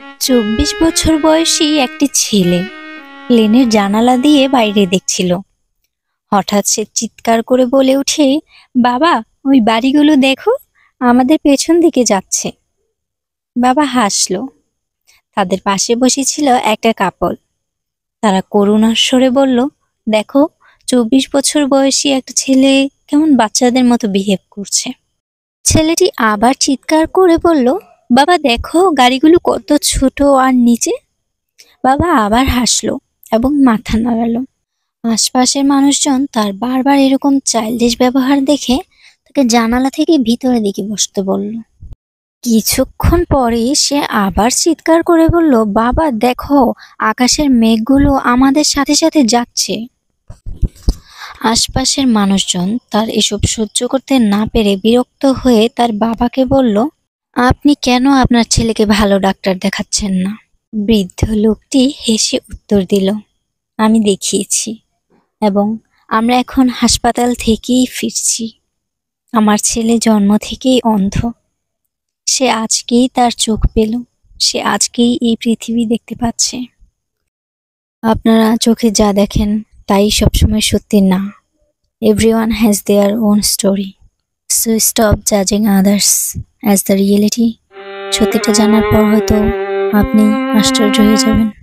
24 বছর বয়সী একটি ছেলে প্লেনের জানালা দিয়ে বাইরে দেখছিল। হঠাৎ সে চিৎকার করে বলে ওঠে, বাবা, ওই বাড়িগুলো দেখো, আমাদের পেছন দিকে যাচ্ছে। বাবা হাসলো। তাদের পাশে বসেছিল একটা কাপল। তারা করুণার স্বরে বলল, দেখো, 24 বছর বয়সী একটা ছেলে কেমন বাচ্চাদের মতো বিহেভ করছে। ছেলেটি আবার চিৎকার করে বলল, বাবা দেখো, গাড়িগুলো কত ছোট আর নিচে। বাবা আবার হাসলো এবং মাথা নাড়ালো। আশপাশের মানুষজন তার বারবার এরকম চাইল্ডিশ ব্যবহার দেখে তাকে জানালা থেকে ভিতরের দিকে বসতে বলল। কিছুক্ষণ পরে সে আবার চিৎকার করে বলল, বাবা দেখো, আকাশের মেঘগুলো আমাদের সাথে সাথে যাচ্ছে। আশপাশের মানুষজন তার এসব সহ্য করতে না পেরে বিরক্ত হয়ে তার বাবাকে বলল, আপনি কেন আপনার ছেলেকে ভালো ডাক্তার দেখাচ্ছেন না? বৃদ্ধ লোকটি হেসে উত্তর দিল, আমি দেখিয়েছি এবং আমরা এখন হাসপাতাল থেকেই ফিরছি। আমার ছেলে জন্ম থেকেই অন্ধ। সে আজকেই তার চোখ পেল। সে আজকেই এই পৃথিবী দেখতে পাচ্ছে। আপনারা চোখে যা দেখেন তাই সবসময় সত্যি না। Everyone has their own story. So stop judging others as the reality. সত্যিটা জানার পর হয়তো আপনি আশ্চর্য হয়ে যাবেন।